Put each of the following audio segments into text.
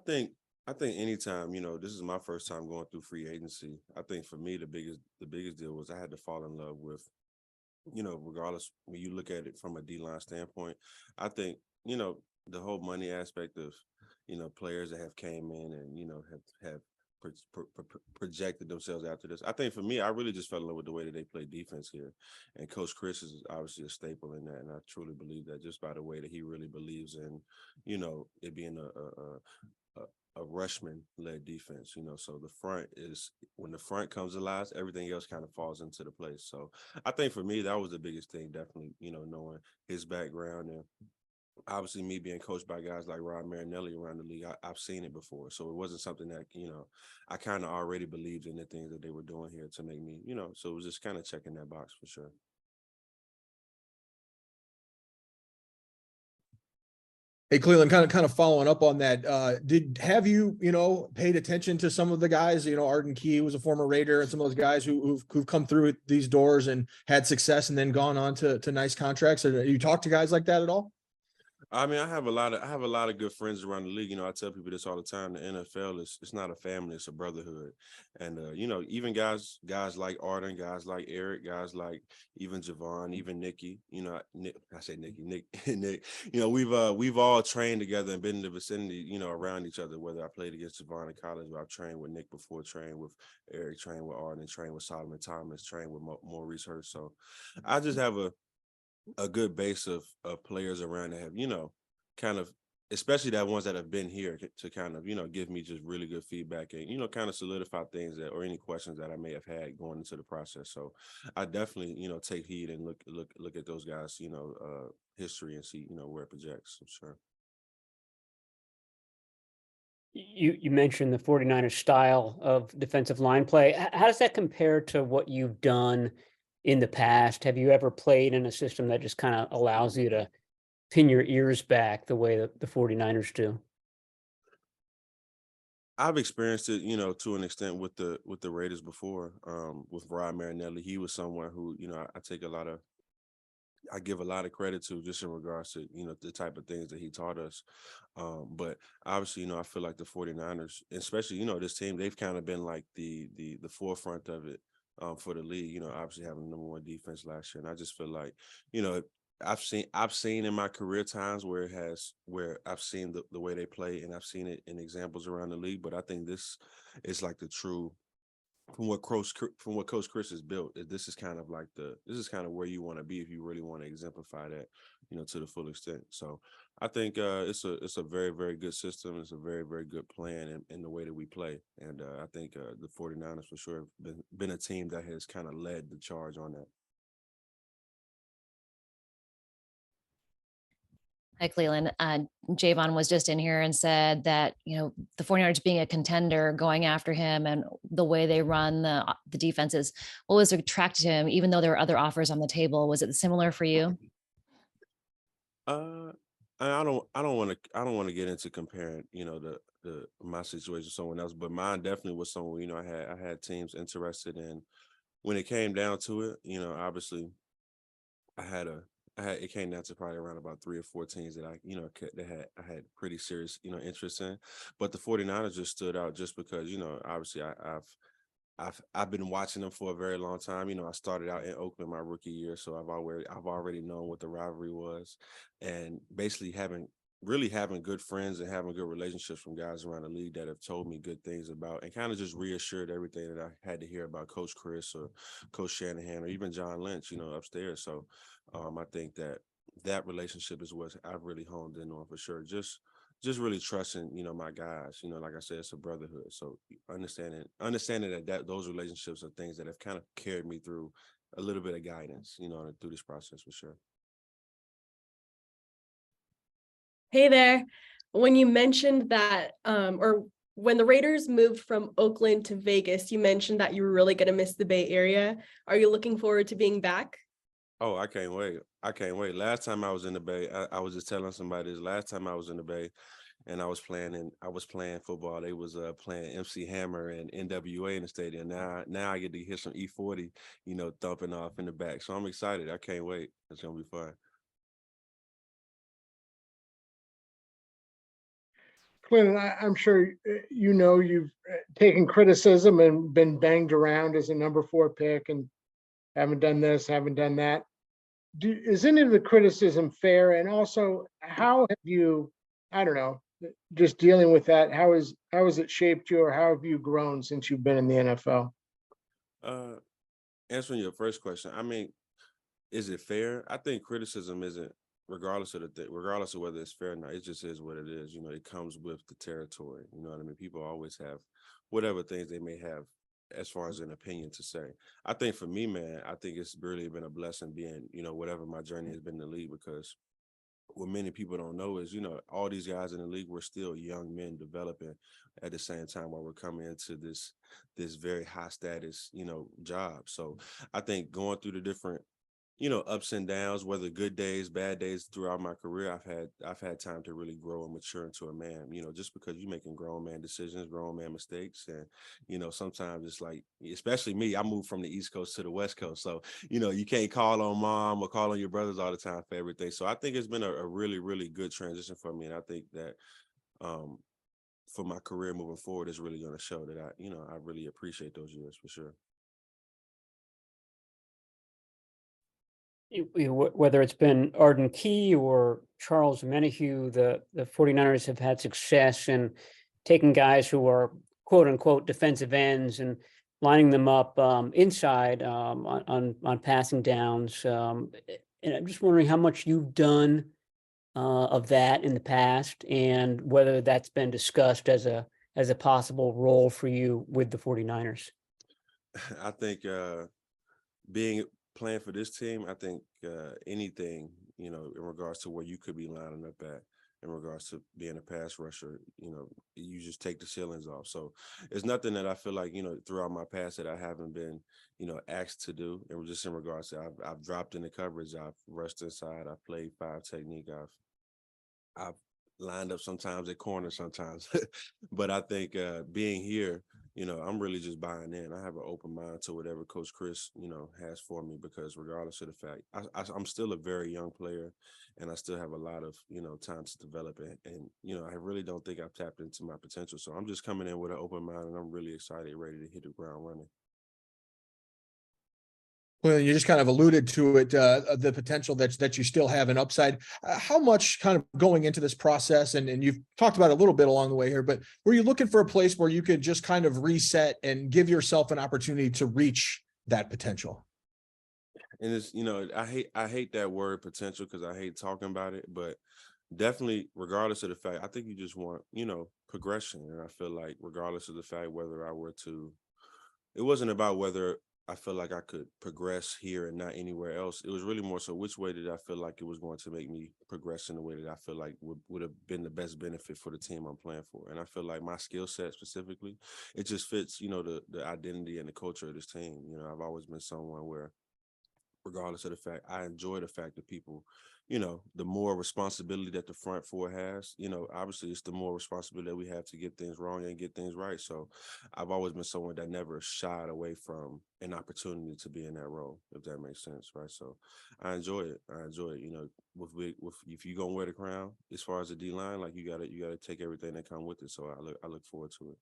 I think anytime, this is my first time going through free agency. I think for me the biggest deal was I had to fall in love with, regardless when you look at it from a D-line standpoint. I think, the whole money aspect of, players that have came in and, have projected themselves after this. I think for me, I really just fell in love with the way that they play defense here. And Coach Chris is obviously a staple in that. And I truly believe that just by the way that he really believes in, it being a rushman led defense, so the front is when the front comes alive, everything else kind of falls into the place. So I think for me, that was the biggest thing, definitely, knowing his background and obviously me being coached by guys like Rod Marinelli around the league. I've seen it before. So it wasn't something that, I kind of already believed in the things that they were doing here to make me, so it was just kind of checking that box for sure. Hey, Clelin, kind of following up on that. Have you paid attention to some of the guys? Arden Key was a former Raider, and some of those guys who've come through these doors and had success, and then gone on to nice contracts. Or you talk to guys like that at all? I mean, I have a lot of good friends around the league. I tell people this all the time. The NFL it's not a family, it's a brotherhood. And even guys like Arden, guys like Eric, guys like even Javon, even Nikki, Nick, I say Nikki, Nick, Nick, we've all trained together and been in the vicinity, around each other, whether I played against Javon in college or I've trained with Nick before, trained with Eric, trained with Arden, trained with Solomon Thomas, trained with Maurice Hurst. So I just have a good base of players around that have, kind of, especially that ones that have been here to kind of, give me just really good feedback and, kind of solidify things that or any questions that I may have had going into the process. So I definitely, take heed and look at those guys, history and see, where it projects. I'm sure. You mentioned the 49ers style of defensive line play. How does that compare to what you've done in the past? Have you ever played in a system that just kind of allows you to pin your ears back the way that the 49ers do? I've experienced it, to an extent with the Raiders before. With Rod Marinelli, he was someone who, I give a lot of credit to just in regards to, the type of things that he taught us. But obviously, I feel like the 49ers, especially, this team, they've kind of been like the forefront of it for the league, obviously having the number one defense last year. And I just feel like, I've seen in my career times where I've seen the way they play and I've seen it in examples around the league. But I think this is like the true from what Coach Chris has built. This is kind of like this is kind of where you want to be if you really want to exemplify that, to the full extent. So I think it's a very, very good system. It's a very, very good plan in the way that we play. And I think the 49ers for sure have been a team that has kind of led the charge on that. Hi, Cleveland. Javon was just in here and said that, the 49ers being a contender, going after him and the way they run the defenses, what was attracted to him, even though there were other offers on the table? Was it similar for you? I don't want to get into comparing, my situation to someone else, but mine definitely was someone, I had teams interested in. When it came down to it, obviously I had it came down to probably around about 3 or 4 teams that I had pretty serious, interest in. But the 49ers just stood out just because, obviously I've been watching them for a very long time. I started out in Oakland my rookie year, so I've already known what the rivalry was, and basically having good friends and having good relationships from guys around the league that have told me good things about and kind of just reassured everything that I had to hear about Coach Chris or Coach Shanahan or even John Lynch, upstairs. So I think that relationship is what I've really honed in on for sure. Just really trusting, my guys, like I said, it's a brotherhood. So understanding that those relationships are things that have kind of carried me through a little bit of guidance, through this process for sure. Hey there. When you mentioned that, or when the Raiders moved from Oakland to Vegas, you mentioned that you were really going to miss the Bay Area. Are you looking forward to being back? Oh, I can't wait. I can't wait. Last time I was in the Bay, I was just telling somebody this. Last time I was in the Bay and I was playing football, they was playing MC Hammer and NWA in the stadium. Now I get to hear some E40, thumping off in the back. So I'm excited. I can't wait. It's gonna be fun. Clelin, I'm sure you know you've taken criticism and been banged around as a number 4 pick and haven't done this, haven't done that. Is any of the criticism fair? And also, how have you, I don't know, just dealing with that, how has it shaped you, or how have you grown since you've been in the NFL? Answering your first question, I mean, is it fair? I think criticism isn't, regardless of regardless of whether it's fair or not, it just is what it is. You know, it comes with the territory. You know what I mean? People always have whatever things they may have as far as an opinion to say. I think for me, man, I think it's really been a blessing being, you know, whatever my journey has been in the league, because what many people don't know is, you know, all these guys in the league were still young men developing at the same time while we're coming into this very high status, you know, job. So I think going through the different, you know, ups and downs, whether good days, bad days throughout my career, I've had time to really grow and mature into a man, you know, just because you're making grown man decisions, grown man mistakes. And, you know, sometimes it's like, especially me, I moved from the East Coast to the West Coast. So, you know, you can't call on mom or call on your brothers all the time for everything. So I think it's been a really, really good transition for me. And I think that for my career moving forward, it's really going to show that I really appreciate those years for sure. Whether it's been Arden Key or Charles Menahue, the 49ers have had success in taking guys who are quote unquote defensive ends and lining them up inside on passing downs. And I'm just wondering how much you've done of that in the past, and whether that's been discussed as a possible role for you with the 49ers. I think playing for this team, I think anything, you know, in regards to where you could be lining up at, in regards to being a pass rusher, you know, you just take the ceilings off. So it's nothing that I feel like, you know, throughout my past that I haven't been, you know, asked to do. And just in regards to, I've dropped in the coverage, I've rushed inside, I've played 5 technique, I've lined up sometimes at corner sometimes. But I think being here, you know, I'm really just buying in. I have an open mind to whatever Coach Chris, you know, has for me, because regardless of the fact, I'm still a very young player, and I still have a lot of, you know, time to develop it. And, you know, I really don't think I've tapped into my potential. So I'm just coming in with an open mind, and I'm really excited, ready to hit the ground running. Well, you just kind of alluded to it, the potential that you still have an upside. How much kind of going into this process, and you've talked about it a little bit along the way here, but were you looking for a place where you could just kind of reset and give yourself an opportunity to reach that potential? And it's, you know, I hate that word potential, because I hate talking about it, but definitely, regardless of the fact, I think you just want, you know, progression. And I feel like regardless of the fact whether I were to, it wasn't about whether I feel like I could progress here and not anywhere else. It was really more so which way did I feel like it was going to make me progress in the way that I feel like would have been the best benefit for the team I'm playing for. And I feel like my skill set specifically, it just fits, you know, the identity and the culture of this team. You know, I've always been someone where, regardless of the fact, I enjoy the fact that people, you know, the more responsibility that the front four has, you know, obviously it's the more responsibility that we have to get things wrong and get things right. So I've always been someone that never shied away from an opportunity to be in that role, if that makes sense, right? So I enjoy it. You know, with if you're gonna wear the crown, as far as the D line, like you gotta take everything that come with it. So I look forward to it.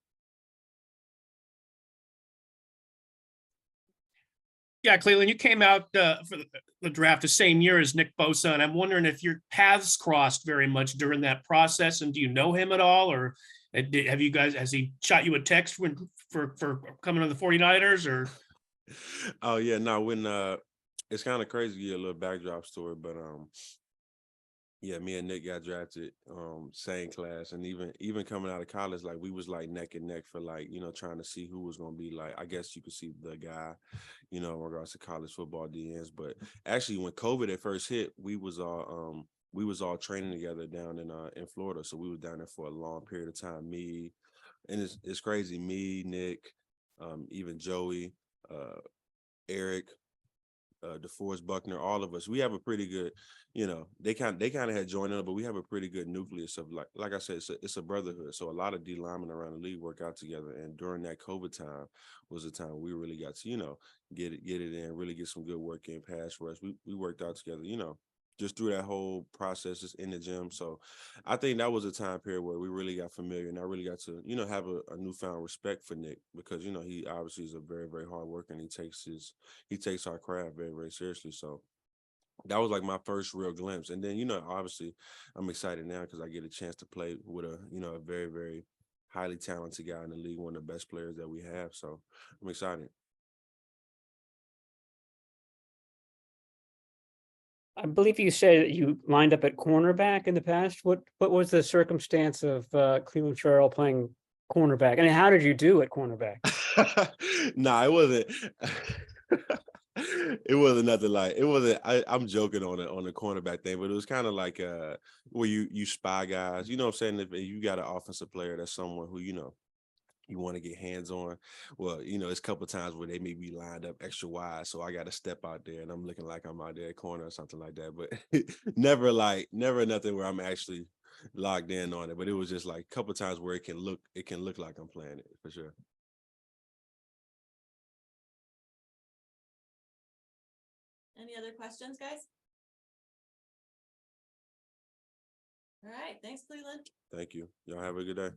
Yeah, Clelin, you came out for the draft the same year as Nick Bosa, and I'm wondering if your paths crossed very much during that process, and do you know him at all, or has he shot you a text for coming to the 49ers, or? Oh yeah, no, when it's kind of crazy to get a little backdrop story, but yeah, me and Nick got drafted, same class, and even coming out of college, like we was like neck and neck for, like, you know, trying to see who was gonna be, like, I guess you could see the guy, you know, in regards to college football DNs. But actually, when COVID at first hit, we was all training together down in Florida, so we was down there for a long period of time. Me, and it's crazy, me, Nick, even Joey, Eric, DeForest Buckner, all of us, we have a pretty good, you know, they kind of had joined up, but we have a pretty good nucleus of, like I said, it's a brotherhood. So a lot of D linemen around the league work out together. And during that COVID time was the time we really got to, you know, get it in, really get some good work in pass rush. We worked out together, you know, just through that whole process just in the gym. So I think that was a time period where we really got familiar, and I really got to, have a newfound respect for Nick, because, he obviously is a very, very hard worker, and he takes our craft very, very seriously. So that was like my first real glimpse. And then, obviously I'm excited now because I get a chance to play with a very, very highly talented guy in the league, one of the best players that we have. So I'm excited. I believe you said that you lined up at cornerback in the past. What was the circumstance of Clelin Ferrell playing cornerback? And how did you do at cornerback? Nah, it wasn't. It wasn't nothing like it wasn't. I'm joking on the cornerback thing, but it was kind of like where you spy guys. You know what I'm saying? If you got an offensive player that's someone who you want to get hands on. Well, it's a couple of times where they may be lined up extra wide, so I got to step out there and I'm looking like I'm out there at corner or something like that. But never nothing where I'm actually locked in on it. But it was just like a couple of times where it can look like I'm playing it for sure. Any other questions, guys? All right, thanks, Clelin. Thank you. Y'all have a good day.